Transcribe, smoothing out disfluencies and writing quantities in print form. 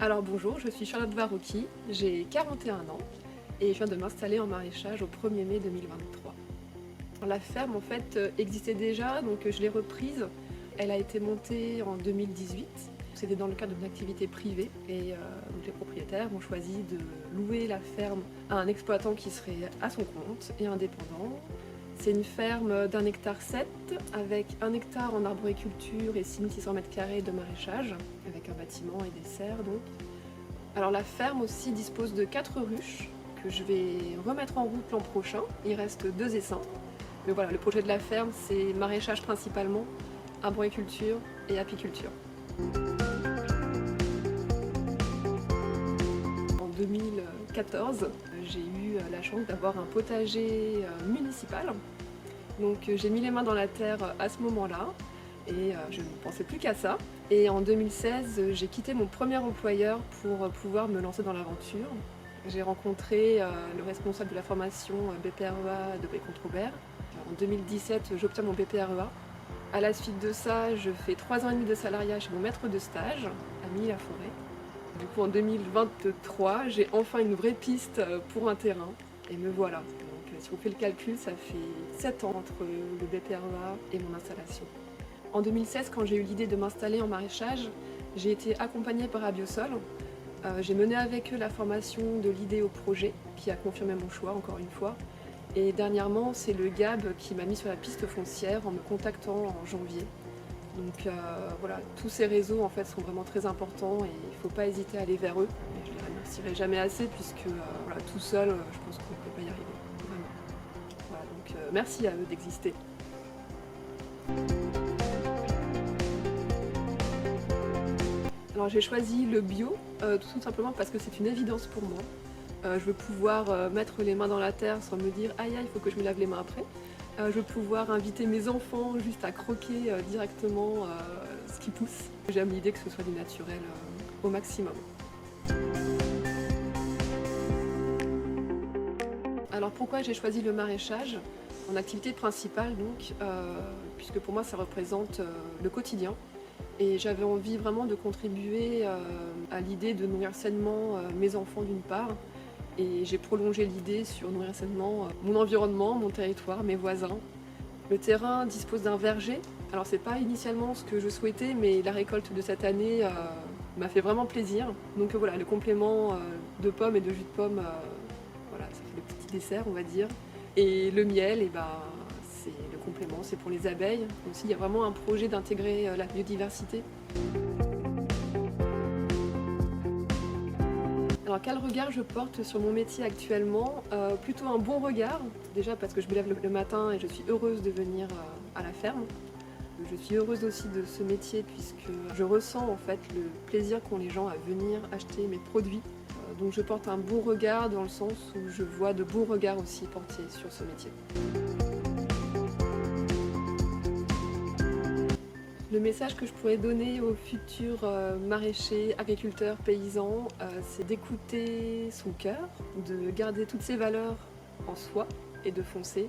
Alors bonjour, je suis Charlotte Varocki, j'ai 41 ans et je viens de m'installer en maraîchage au 1er mai 2023. La ferme en fait existait déjà, donc je l'ai reprise. Elle a été montée en 2018. C'était dans le cadre d'une activité privée et donc les propriétaires ont choisi de louer la ferme à un exploitant qui serait à son compte et indépendant. C'est une ferme d'1,7 hectare avec 1 hectare en arboriculture et 6600 m² de maraîchage, avec un bâtiment et des serres donc. Alors la ferme aussi dispose de 4 ruches que je vais remettre en route l'an prochain. Il reste 2 essaims. Mais voilà, le projet de la ferme c'est maraîchage principalement, arboriculture et apiculture. En 2014, j'ai eu la chance d'avoir un potager municipal. Donc j'ai mis les mains dans la terre à ce moment-là et je ne pensais plus qu'à ça. Et en 2016, j'ai quitté mon premier employeur pour pouvoir me lancer dans l'aventure. J'ai rencontré le responsable de la formation BPREA de Bécon-Troubert. En 2017, j'obtiens mon BPREA. À la suite de ça, je fais 3 ans et demi de salariat chez mon maître de stage à Milly-la-Forêt. Du coup, en 2023, j'ai enfin une vraie piste pour un terrain et me voilà. Donc, si on fait le calcul, ça fait 7 ans entre le BPREA et mon installation. En 2016, quand j'ai eu l'idée de m'installer en maraîchage, j'ai été accompagnée par Abiosol. J'ai mené avec eux la formation de l'idée au projet, qui a confirmé mon choix encore une fois. Et dernièrement, c'est le GAB qui m'a mis sur la piste foncière en me contactant en janvier. Donc voilà, tous ces réseaux en fait sont vraiment très importants et il ne faut pas hésiter à aller vers eux. Et je ne les remercierai jamais assez puisque voilà, tout seul, je pense qu'on ne peut pas y arriver. Vraiment. Voilà, donc merci à eux d'exister. Alors j'ai choisi le bio, tout simplement parce que c'est une évidence pour moi. Je veux pouvoir mettre les mains dans la terre sans me dire aïe aïe, il faut que je me lave les mains après. Je veux pouvoir inviter mes enfants juste à croquer directement ce qui pousse. J'aime l'idée que ce soit du naturel au maximum. Alors pourquoi j'ai choisi le maraîchage en activité principale donc, puisque pour moi ça représente le quotidien. Et j'avais envie vraiment de contribuer à l'idée de nourrir sainement mes enfants d'une part. Et j'ai prolongé l'idée sur nourrir sainement mon environnement, mon territoire, mes voisins. Le terrain dispose d'un verger. Alors c'est pas initialement ce que je souhaitais, mais la récolte de cette année m'a fait vraiment plaisir. Donc voilà, le complément de pommes et de jus de pomme, voilà, ça fait le petit dessert on va dire. Et le miel, et ben, c'est le complément, c'est pour les abeilles. Aussi, il y a vraiment un projet d'intégrer la biodiversité. Alors quel regard je porte sur mon métier actuellement? Plutôt un bon regard, déjà parce que je me lève le matin et je suis heureuse de venir à la ferme. Je suis heureuse aussi de ce métier puisque je ressens en fait le plaisir qu'ont les gens à venir acheter mes produits. Donc je porte un bon regard dans le sens où je vois de beaux regards aussi portés sur ce métier. Le message que je pourrais donner aux futurs maraîchers, agriculteurs, paysans, c'est d'écouter son cœur, de garder toutes ses valeurs en soi et de foncer.